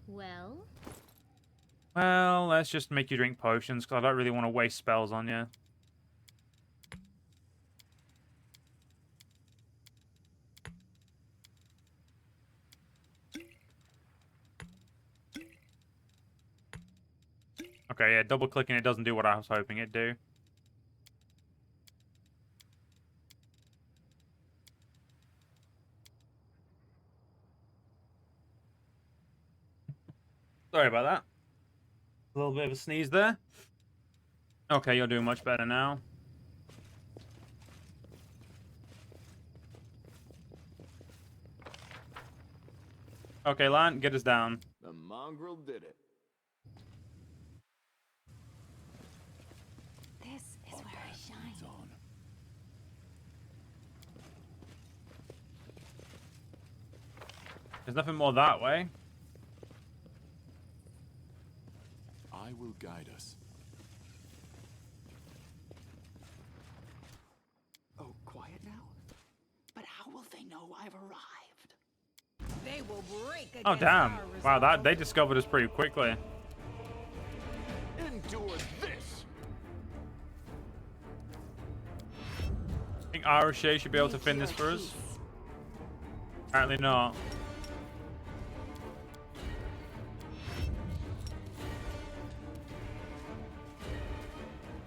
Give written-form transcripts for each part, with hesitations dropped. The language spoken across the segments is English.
Well, let's just make you drink potions, because I don't really want to waste spells on you. Okay, yeah, double clicking it doesn't do what I was hoping it'd do. Sorry about that. A little bit of a sneeze there. Okay, you're doing much better now. Okay, Lan, get us down. The mongrel did it. this is where I shine. It's on. There's nothing more that way. I will guide us. Oh, quiet now? But how will they know I've arrived? They will break Oh, against damn. our Wow, resolve. they discovered us pretty quickly. Endure this. I think Aroshay should be able to fin this for us. Apparently not.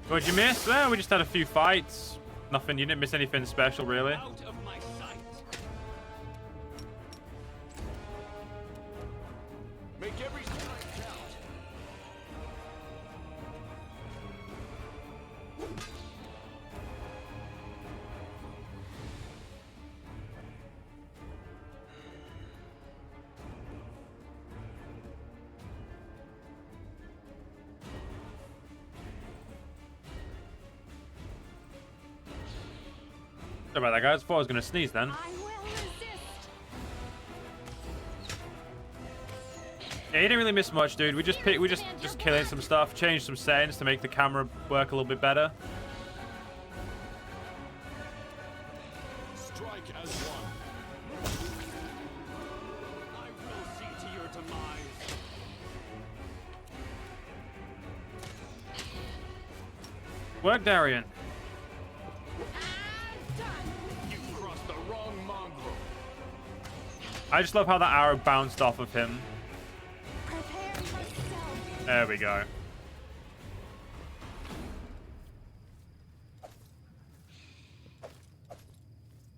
What'd you miss? Well, we just had a few fights. Nothing, you didn't miss anything special, really. Out of my sight. Make every strike count. Sorry about that, guys. Thought I was going to sneeze then. I will resist. Yeah, you didn't really miss much, dude. We just killing some stuff, changed some settings to make the camera work a little bit better. Strike as one. I will see to your demise. Work, Darian. You crossed the wrong mongrel. I just love how that arrow bounced off of him. Prepare yourself. There we go.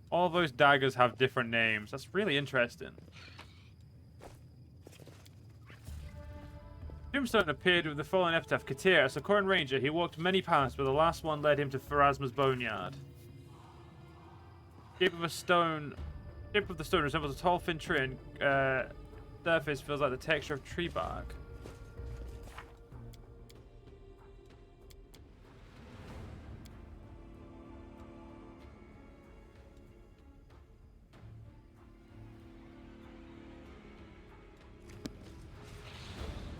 All those daggers have different names. That's really interesting. Tombstone appeared with the fallen epitaph Katir. As a current ranger, he walked many paths, but the last one led him to Pharasma's boneyard. Shape of the stone resembles a tall, thin tree, and surface feels like the texture of tree bark.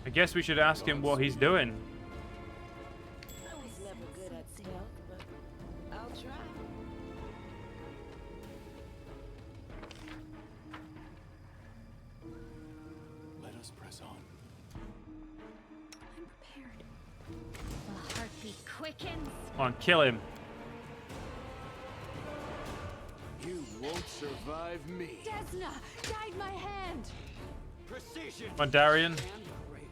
I guess we should ask him what he's doing. I was never good at stealth, but I'll try. Let us press on. I'm prepared. The heartbeat quickens. Come on, kill him. You won't survive me. Desna, guide my hand. Precision. Come on, Darian. And grace.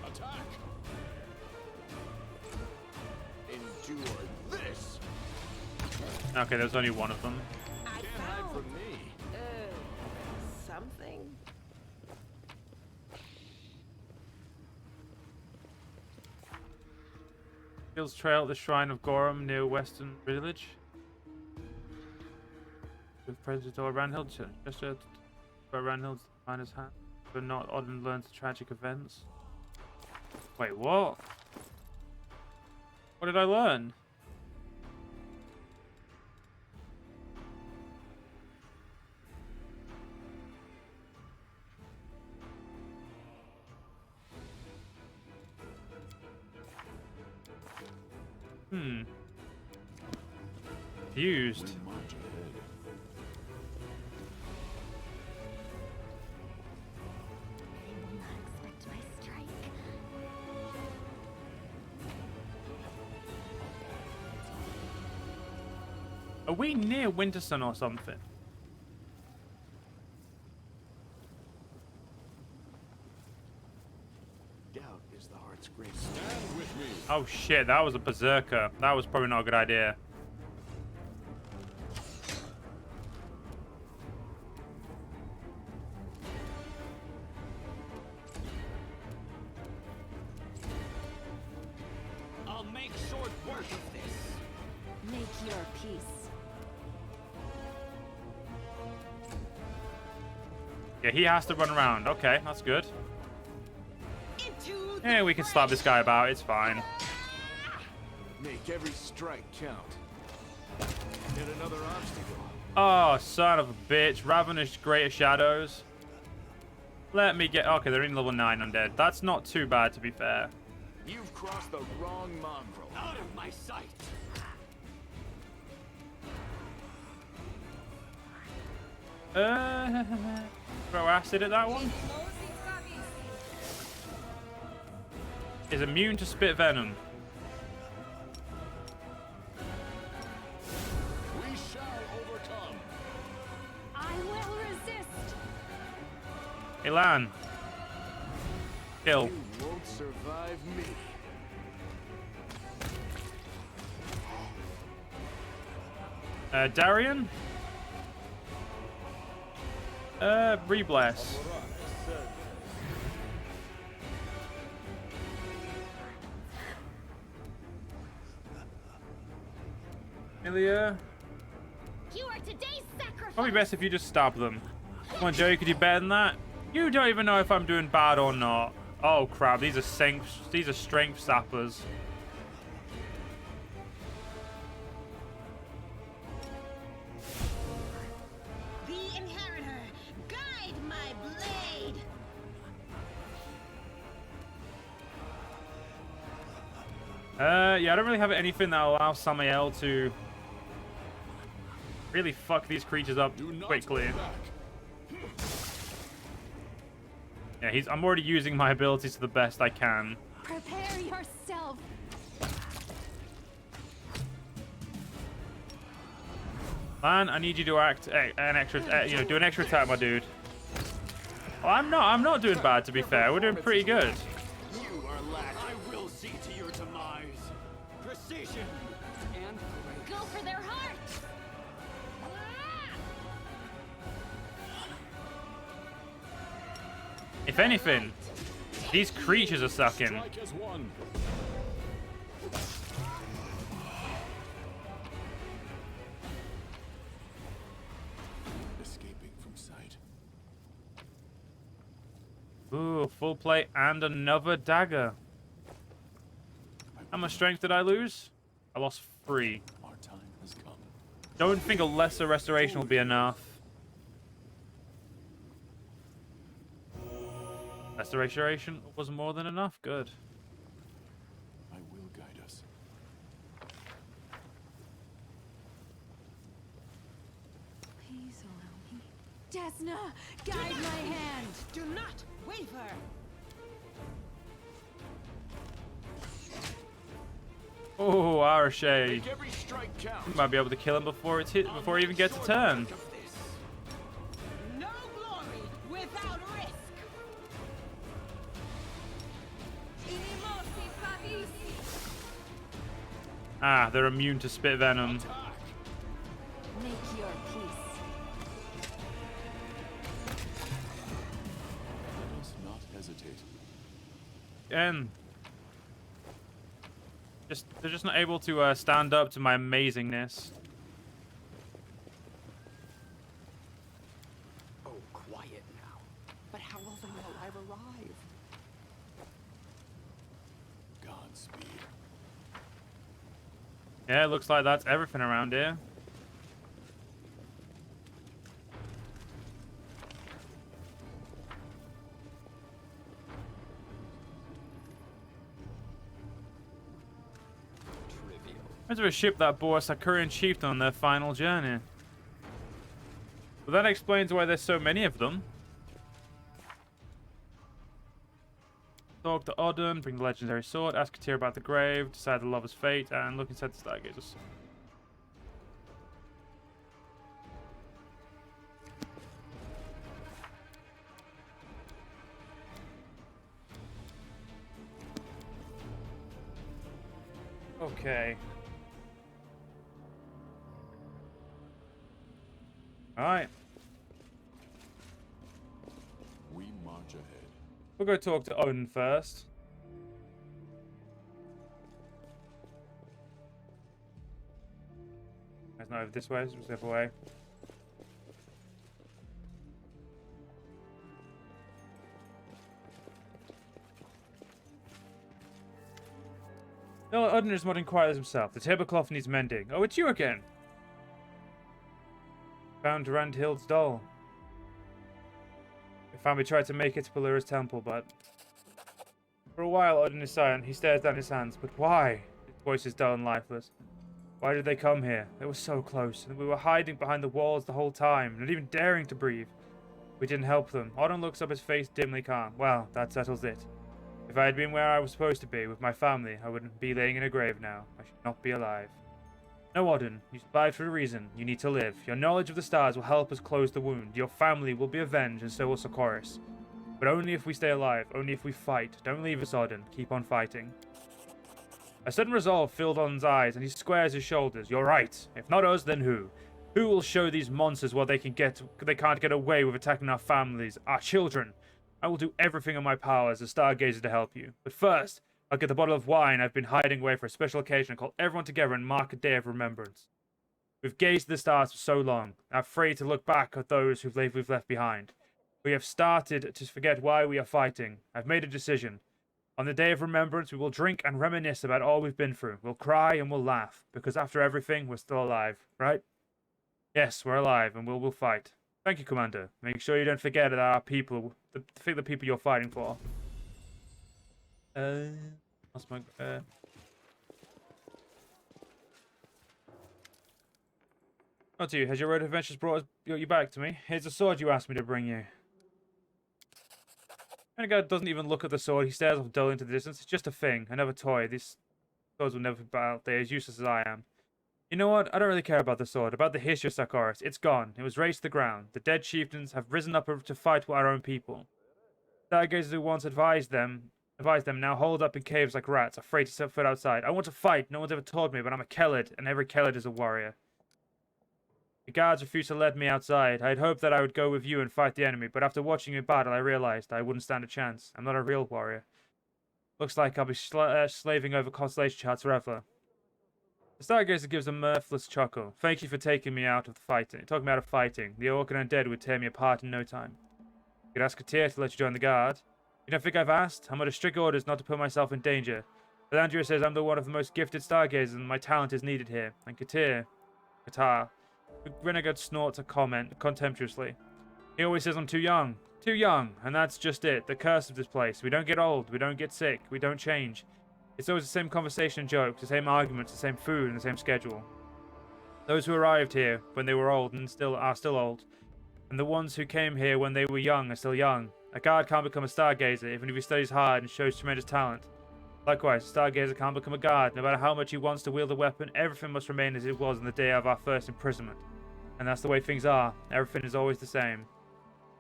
Attack. Endure this. Okay, there's only one of them. I Can't hide found from me. something. Hills Trail at the Shrine of Gorham near Western Village. With President Ranhild, just by Ranhild's miner's hand, but not Odin learns the tragic events. Wait, what? What did I learn? Confused. We'll march ahead. Are we near Wintersun or something? Doubt is the heart's greatest. Stand with me. Oh shit, that was a berserker. That was probably not a good idea. I'll make short work of this. Make your peace. Yeah, he has to run around. Okay, that's good. Into Yeah, we can slap this guy about. It's fine. Make every strike count. Hit another obstacle. Oh, son of a bitch. Ravenous Greater Shadows. Let me get... Okay, they're in level 9 undead. That's not too bad, to be fair. You've crossed the wrong mongrel. out of my sight. Throw acid at that one. Is immune to spit venom. We shall overcome. I will resist. Elan. Kill. You won't survive me. Darian. Rebless. Ilya. You are today's sacrifice. Probably best if you just stab them. Come on, Joe, you could do better than that. You don't even know if I'm doing bad or not. Oh crap, these are strength sappers. The inheritor, guide my blade. Yeah, I don't really have anything that allows Samael to really fuck these creatures up Do not quickly. hold back. Yeah, I'm already using my abilities to the best I can. Prepare yourself. Man, I need you to act an extra, do an extra attack, my dude. Well, I'm not doing bad, to be fair. We're doing pretty good. You are lacking. I will see to your demise. Precision and grace. Go for their hearts. If anything, these creatures are sucking. Strike as one. Escaping from sight. Ooh, full plate and another dagger. How much strength did I lose? I lost 3. Our time has come. Don't think a lesser restoration will be enough. Lesser restoration was more than enough. Good. I will guide us. Please allow me. Desna, guide my hand. Do not waver. Oh, Arashe. Make every strike count. Might be able to kill him before it's hit, before he even gets a turn. Of this. No glory without risk. Ah, they're immune to spit venom. Attack. Make your peace. Let us not hesitate. And they're just not able to stand up to my amazingness. Oh, quiet now. But how will they know I've arrived? Godspeed. Yeah, it looks like that's everything around here. Trivial. There's a ship that bore a Sakurian chieftain on their final journey. Well, that explains why there's so many of them. Talk to Odin, bring the legendary sword, ask Katir about the grave, decide the lover's fate, and look inside the stargazers. Okay. Alright. We march ahead. We'll go talk to Odin first. It's not over this way, it's the other way. No, Odin is modern quiet as himself. The tablecloth needs mending. Oh, it's you again. Found Randhild's doll. The family tried to make it to Pelura's temple, but... For a while, Odin is silent. He stares down his hands. But why? His voice is dull and lifeless. Why did they come here? They were so close, and we were hiding behind the walls the whole time, not even daring to breathe. We didn't help them. Odin looks up, his face dimly calm. Well, that settles it. If I had been where I was supposed to be, with my family, I wouldn't be laying in a grave now. I should not be alive. No, Odin. You survived for a reason. You need to live. Your knowledge of the stars will help us close the wound. Your family will be avenged, and so will Socorus. But only if we stay alive. Only if we fight. Don't leave us, Odin. Keep on fighting. A sudden resolve filled Odin's eyes, and he squares his shoulders. You're right. If not us, then who? Who will show these monsters what they can't get away with attacking our families, our children? I will do everything in my power as a stargazer to help you. But first, I'll get the bottle of wine I've been hiding away for a special occasion and call everyone together and mark a day of remembrance. We've gazed at the stars for so long, afraid to look back at those we've left behind. We have started to forget why we are fighting. I've made a decision. On the day of remembrance, we will drink and reminisce about all we've been through. We'll cry and we'll laugh, because after everything, we're still alive, right? Yes, we're alive, and we'll fight. Thank you, Commander. Make sure you don't forget that our people, the people you're fighting for. Lost my, Not to you. Has your road adventures brought you back to me? Here's the sword you asked me to bring you. Renegade doesn't even look at the sword. He stares off dull into the distance. It's just a thing, another toy. These swords will never be battled. They're as useless as I am. You know what? I don't really care about the sword, about the history of Socorus. It's gone. It was razed to the ground. The dead chieftains have risen up to fight our own people. Stargazers who once advised them now hold up in caves like rats, afraid to set foot outside. I want to fight. No one's ever told me, but I'm a Kelid, and every Kelid is a warrior. The guards refused to let me outside. I had hoped that I would go with you and fight the enemy, but after watching you battle, I realized I wouldn't stand a chance. I'm not a real warrior. Looks like I'll be slaving over constellation charts forever. The Stargazer gives a mirthless chuckle. Thank you for taking me out of the fighting. Talking me out of fighting. The Orc and Undead would tear me apart in no time. You could ask Katir to let you join the guard. You don't think I've asked? I'm under strict orders not to put myself in danger. But Andrea says I'm the one of the most gifted Stargazers and my talent is needed here. And Katar, the Renegade snorts a comment contemptuously. He always says I'm too young. Too young. And that's just it. The curse of this place. We don't get old. We don't get sick. We don't change. It's always the same conversation and jokes, the same arguments, the same food, and the same schedule. Those who arrived here when they were old and are still old. And the ones who came here when they were young are still young. A guard can't become a Stargazer, even if he studies hard and shows tremendous talent. Likewise, a Stargazer can't become a guard. No matter how much he wants to wield a weapon, everything must remain as it was on the day of our first imprisonment. And that's the way things are. Everything is always the same.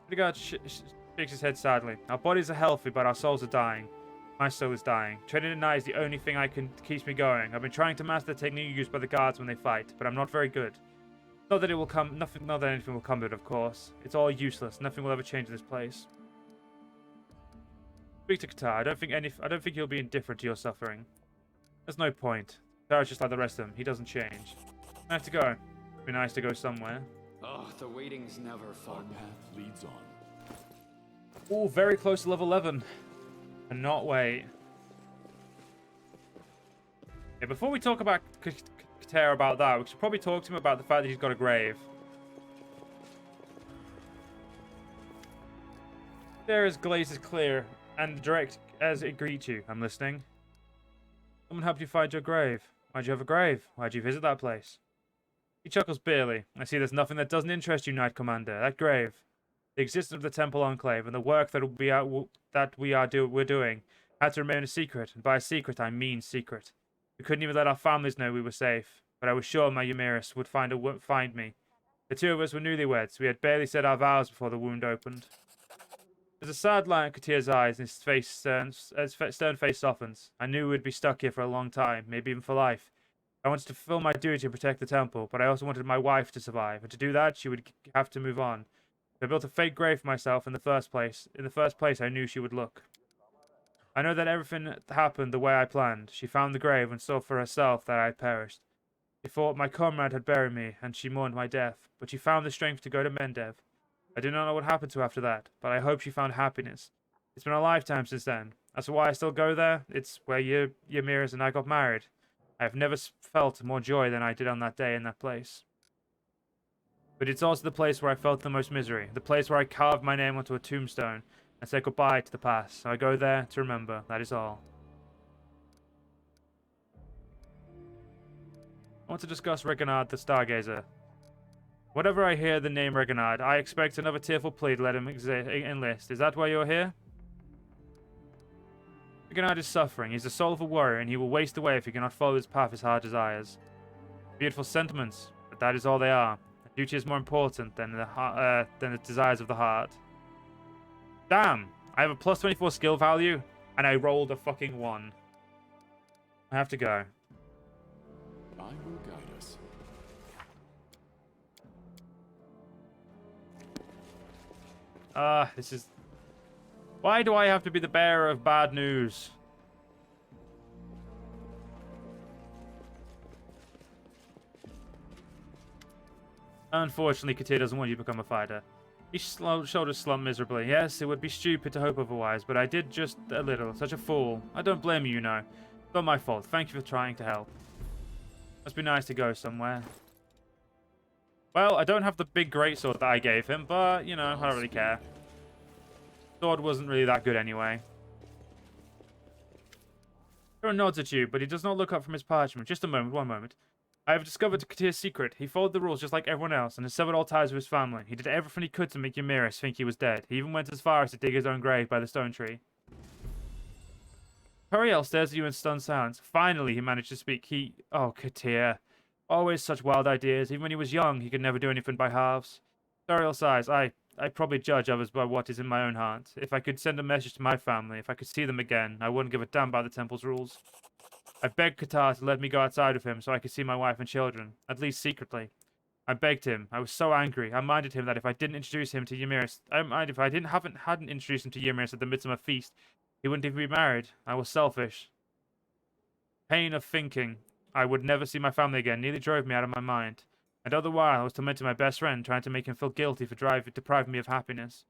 The guard shakes his head sadly. Our bodies are healthy, but our souls are dying. My soul is dying. Training at night is the only thing keeps me going. I've been trying to master the technique used by the guards when they fight, but I'm not very good. Not that anything will come of it, of course. It's all useless. Nothing will ever change in this place. Speak to Katar. I don't think he'll be indifferent to your suffering. There's no point. Katar's just like the rest of them. He doesn't change. I have to go. It'd be nice to go somewhere. Oh, the waiting's never Our fun. path leads on. Oh, very close to level 11. Cannot wait. Yeah, before we talk about Katar about that, we should probably talk to him about the fact that he's got a grave. Katar's glaze is clear and direct as it greets you. I'm listening. Someone helped you find your grave. Why'd you have a grave? Why'd you visit that place? He chuckles bitterly. I see there's nothing that doesn't interest you, Knight Commander. That grave. The existence of the Temple Enclave and the work we're doing had to remain a secret, and by a secret I mean secret. We couldn't even let our families know we were safe, but I was sure my Ymiris would find me. The two of us were newlyweds. We had barely said our vows before the wound opened. There's a sad light in Katir's eyes, and his stern face softens. I knew we'd be stuck here for a long time, maybe even for life. I wanted to fulfill my duty to protect the temple, but I also wanted my wife to survive, and to do that, she would have to move on. So I built a fake grave for myself in the first place. In the first place, I knew she would look. I know that everything happened the way I planned. She found the grave and saw for herself that I had perished. She thought my comrade had buried me, and she mourned my death, but she found the strength to go to Mendev. I do not know what happened to her after that, but I hope she found happiness. It's been a lifetime since then. That's why I still go there. It's where Yamiris and I got married. I have never felt more joy than I did on that day in that place. But it's also the place where I felt the most misery, the place where I carved my name onto a tombstone and said goodbye to the past. So I go there to remember, that is all. I want to discuss Reginald the Stargazer. Whatever I hear the name Reginald, I expect another tearful plea to let him enlist. Is that why you're here? Reginald is suffering. He's the soul of a warrior, and he will waste away if he cannot follow his path his heart desires. Beautiful sentiments, but that is all they are. Duty is more important than the desires of the heart. Damn! I have a plus 24 skill value, and I rolled a fucking 1. I have to go. I will guide us. This is... Why do I have to be the bearer of bad news? Unfortunately, Katir doesn't want you to become a fighter. His shoulders slump miserably. Yes, it would be stupid to hope otherwise, but I did just a little. Such a fool. I don't blame you, you know. It's not my fault. Thank you for trying to help. Must be nice to go somewhere. Well, I don't have the big greatsword that I gave him, but, you know, I don't really care. Sword wasn't really that good anyway. Kieran nods at you, but he does not look up from his parchment. Just a moment, one moment. I have discovered Katir's secret. He followed the rules just like everyone else, and has severed all ties with his family. He did everything he could to make Yamiris think he was dead. He even went as far as to dig his own grave by the stone tree. Periel stares at you in stunned silence. Finally, he managed to speak. Oh, Katir. Always such wild ideas. Even when he was young, he could never do anything by halves. Periel sighs. I probably judge others by what is in my own heart. If I could send a message to my family, if I could see them again, I wouldn't give a damn about the temple's rules. I begged Katar to let me go outside with him so I could see my wife and children, at least secretly. I begged him. I was so angry. I minded him that if I didn't introduce him to Yamiris, if I hadn't introduced him to Yamiris at the Midsummer Feast, he wouldn't even be married. I was selfish. Pain of thinking I would never see my family again nearly drove me out of my mind. And all the while I was tormenting my best friend, trying to make him feel guilty for depriving me of happiness.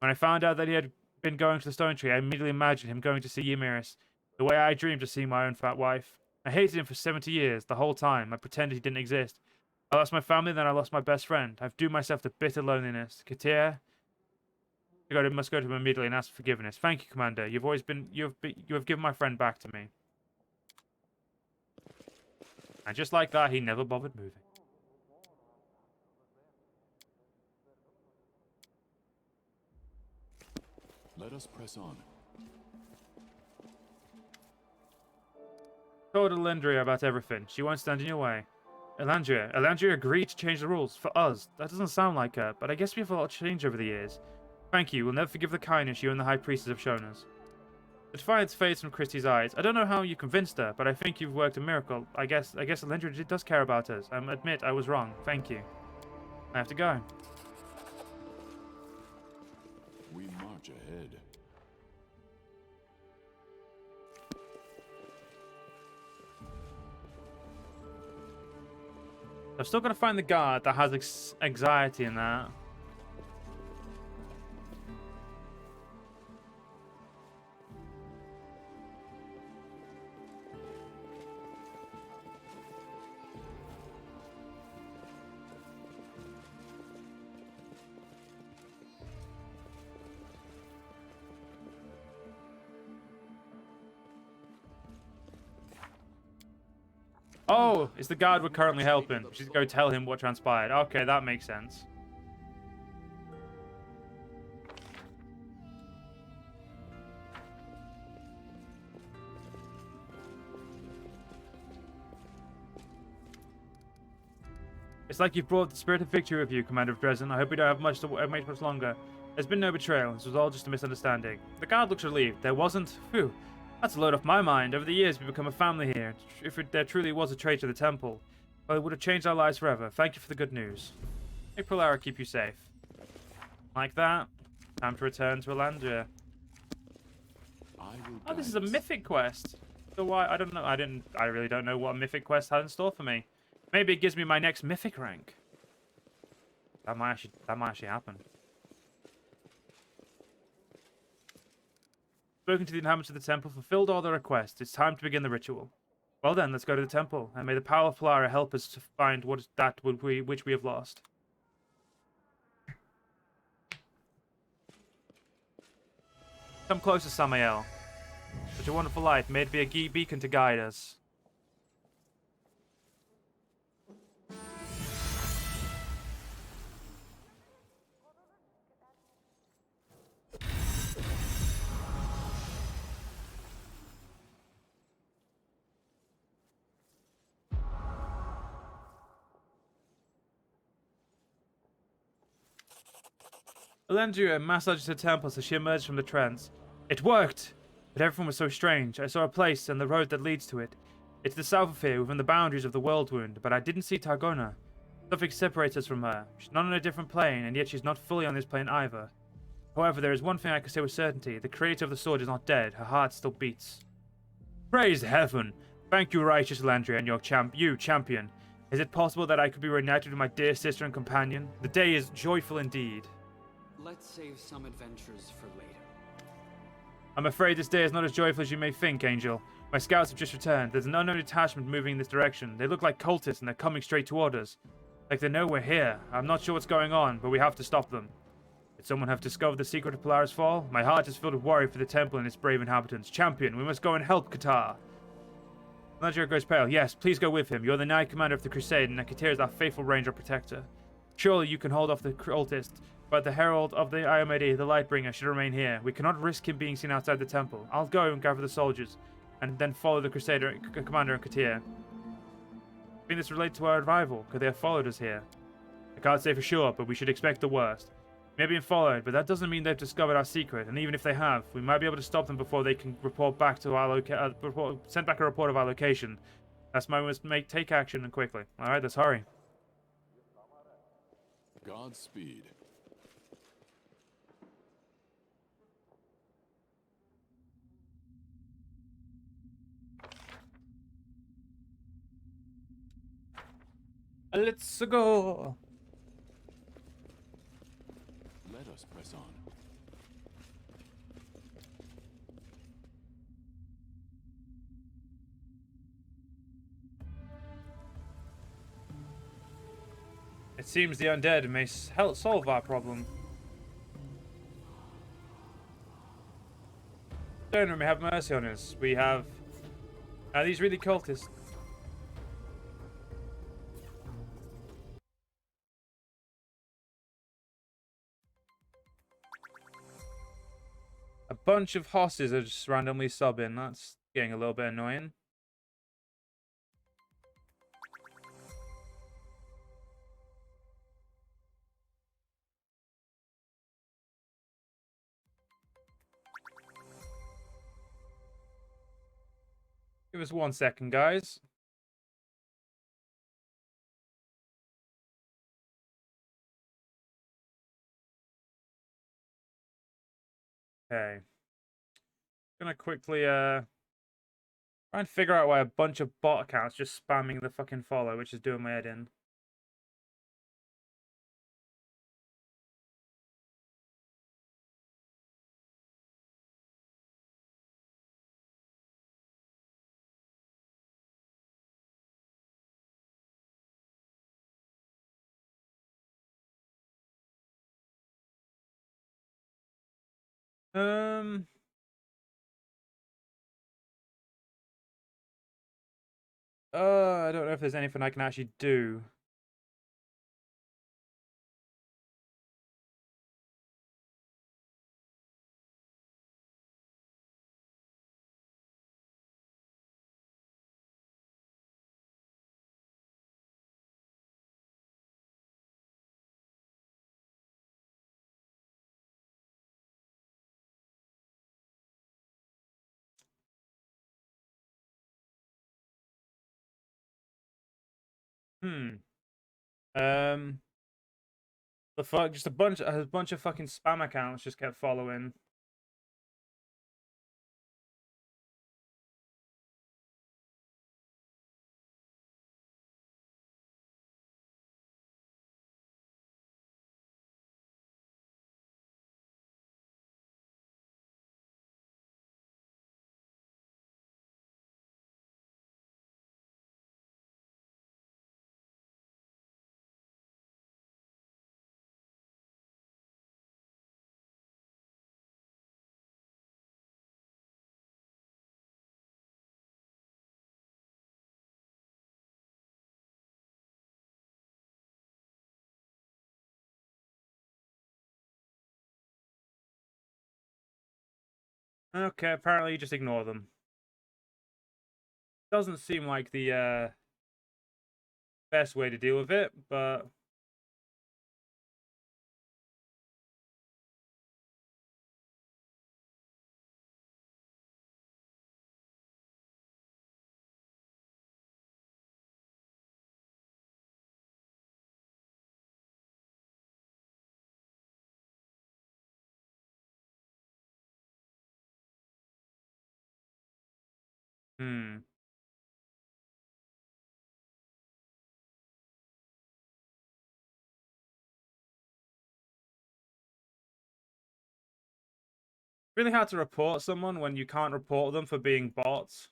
When I found out that he had been going to the stone tree, I immediately imagined him going to see Yamiris, the way I dreamed of seeing my own fat wife. I hated him for 70 years, the whole time. I pretended he didn't exist. I lost my family, then I lost my best friend. I've doomed myself to bitter loneliness. Katir, must go to him immediately and ask for forgiveness. Thank you, Commander. You have given my friend back to me. And just like that, he never bothered moving. Let us press on. Told Elandria about everything. She won't stand in your way. Elandria agreed to change the rules for us. That doesn't sound like her, but I guess we have a lot of change over the years. Thank you. We'll never forgive the kindness you and the High Priestess have shown us. The defiance fades from Christie's eyes. I don't know how you convinced her, but I think you've worked a miracle. I guess Elandria does care about us. Admit I was wrong. Thank you. I have to go. We march ahead. I've still got to find the guard that has anxiety in that. Oh, it's the guard we're currently helping. We should go tell him what transpired. Okay, that makes sense. It's like you've brought the spirit of victory with you, Commander of Dresden. I hope we don't have much longer. There's been no betrayal. This was all just a misunderstanding. The guard looks relieved. There wasn't... Phew. That's a load off my mind. Over the years, we've become a family here. If there truly was a traitor to the temple, well, it would have changed our lives forever. Thank you for the good news. May Prolara keep you safe. Like that, time to return to Alandria. Oh, this is a mythic quest. So why? I don't know. I really don't know what a mythic quest had in store for me. Maybe it gives me my next mythic rank. That might actually happen. Spoken to the inhabitants of the temple, fulfilled all their requests. It's time to begin the ritual. Well then, let's go to the temple, and may the power of Polara help us to find what is that which we have lost. Come closer, Samael. Such a wonderful light. May it be a beacon to guide us. Elendria massaged her temples as she emerged from the trance. It worked! But everything was so strange. I saw a place and the road that leads to it. It's the south of here, within the boundaries of the Worldwound, but I didn't see Targona. Something separates us from her. She's not on a different plane, and yet she's not fully on this plane either. However, there is one thing I can say with certainty. The creator of the sword is not dead. Her heart still beats. Praise heaven! Thank you, righteous Elendria, and your champion. Is it possible that I could be reunited with my dear sister and companion? The day is joyful indeed. Let's save some adventures for later. I'm afraid this day is not as joyful as you may think, Angel. My scouts have just returned. There's an unknown detachment moving in this direction. They look like cultists, and they're coming straight toward us. Like they know we're here. I'm not sure what's going on, but we have to stop them. Did someone have discovered the secret of Polara's fall? My heart is filled with worry for the temple and its brave inhabitants. Champion, we must go and help Qatar. Elendria goes pale. Yes, please go with him. You're the Knight Commander of the Crusade, and Katir is our faithful ranger protector. Surely you can hold off the cultists, but the Herald of the Iomedi, the Lightbringer, should remain here. We cannot risk him being seen outside the temple. I'll go and gather the soldiers, and then follow the Crusader Commander and Katir. I think this relates to our arrival. Could they have followed us here? I can't say for sure, but we should expect the worst. We may have been followed, but that doesn't mean they've discovered our secret, and even if they have, we might be able to stop them before they can report back to our send back a report of our location. That's why we must take action and quickly. Alright, let's hurry. Godspeed. Let's go. Let us press on. It seems the undead may help solve our problem. Donor may have mercy on us. We have... Are these really cultists? A bunch of hosses are just randomly subbing. That's getting a little bit annoying. Give us 1 second, guys. Okay. Gonna quickly try and figure out why a bunch of bot accounts just spamming the fucking follow, which is doing my head in. I don't know if there's anything I can actually do. Hmm. Um. The fuck? Just a bunch of fucking spam accounts just kept following. Okay, apparently you just ignore them. Doesn't seem like the best way to deal with it, but hmm. Really hard to report someone when you can't report them for being bots.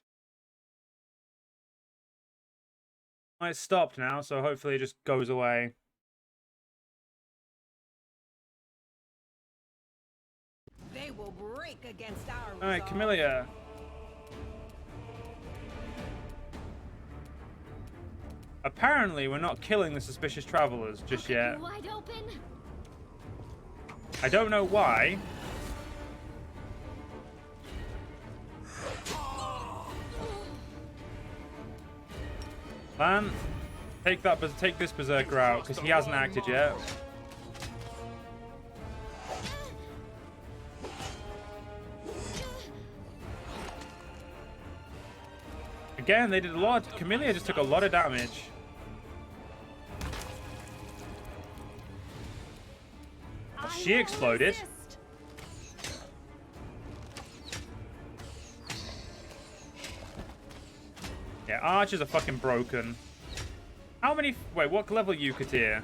Well, it's stopped now, so hopefully it just goes away. They will break against our Alright, resolve. Camellia. Apparently, we're not killing the suspicious travelers just yet. Wide open. I don't know why. Man, take this berserker out because he hasn't acted yet. Again, they did a lot. Camellia just took a lot of damage. She exploded. Yeah, archers are fucking broken. How many... Wait, what level are you, Katir?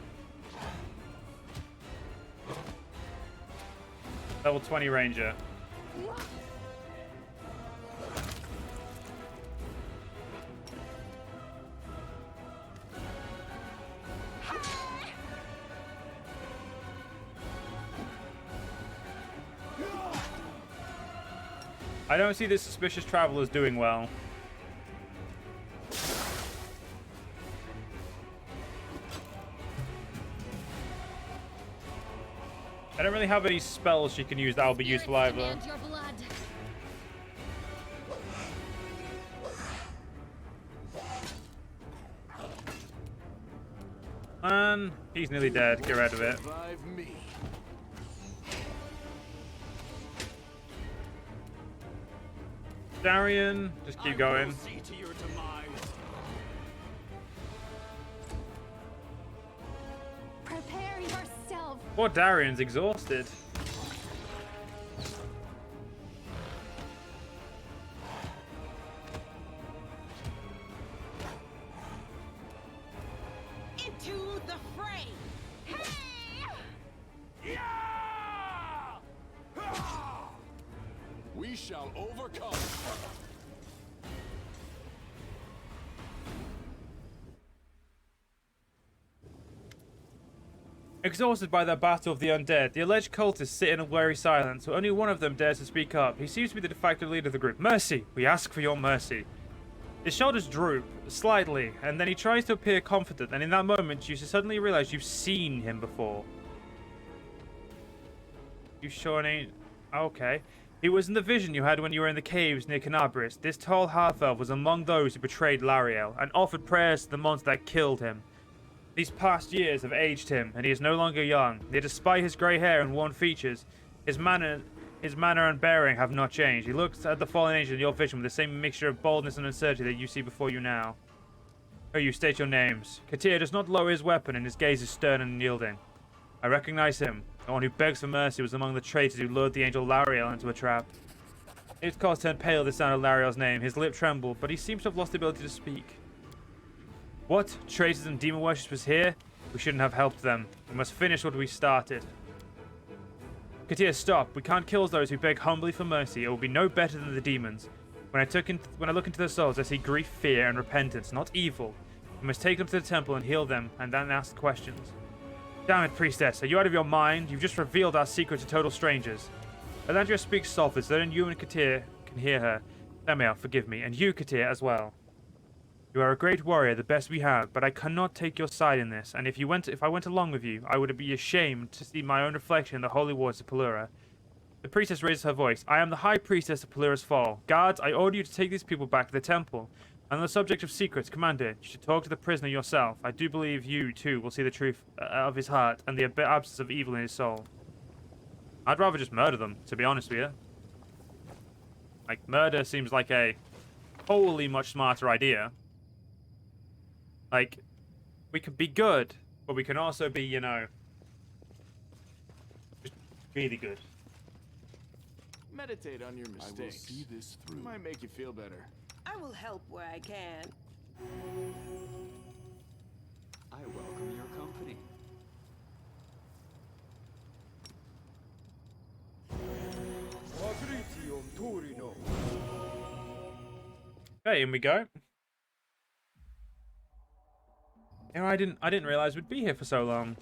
Level 20 ranger. I don't see the suspicious travelers doing well. I don't really have any spells she can use that'll be useful either. Man, he's nearly dead. Get rid of it. Revive me. Darian, just keep going. See to your demise. Prepare yourself. Poor Darian's exhausted. Into the fray. Hey! We shall overcome. Exhausted by their battle of the undead, the alleged cultists sit in a wary silence, so only one of them dares to speak up. He seems to be the de facto leader of the group. Mercy! We ask for your mercy. His shoulders droop, slightly, and then he tries to appear confident, and in that moment you suddenly realize you've seen him before. You sure ain't... Okay. He was in the vision you had when you were in the caves near Kenabres. This tall half-elf was among those who betrayed Lariel, and offered prayers to the monster that killed him. These past years have aged him, and he is no longer young. Yet despite his grey hair and worn features, his manner and bearing have not changed. He looks at the fallen angel in your vision with the same mixture of boldness and uncertainty that you see before you now. Oh, you state your names. Katir does not lower his weapon, and his gaze is stern and unyielding. I recognize him. The one who begs for mercy was among the traitors who lured the angel Lariel into a trap. His cause turned pale at the sound of Lariel's name. His lip trembled, but he seems to have lost the ability to speak. What? Traitors and demon worshippers here? We shouldn't have helped them. We must finish what we started. Katir, stop. We can't kill those who beg humbly for mercy. It will be no better than the demons. When I look into their souls, I see grief, fear, and repentance, not evil. We must take them to the temple and heal them, and then ask questions. Damn it, priestess. Are you out of your mind? You've just revealed our secret to total strangers. Elandria speaks softly so that you and Katir can hear her. Samael, forgive me, and you, Katir, as well. You are a great warrior, the best we have, but I cannot take your side in this, and if I went along with you, I would be ashamed to see my own reflection in the holy waters of Pelura. The priestess raises her voice. I am the high priestess of Pelura's fall. Guards, I order you to take these people back to the temple. And on the subject of secrets, Commander, you should talk to the prisoner yourself. I do believe you, too, will see the truth of his heart and the absence of evil in his soul. I'd rather just murder them, to be honest with you. Like, murder seems like a wholly much smarter idea. Like, we can be good, but we can also be, you know, just really good. Meditate on your mistakes. I will see this through. It might make you feel better. I will help where I can. I welcome your company. Okay, in we go. You know, I didn't realize we'd be here for so long.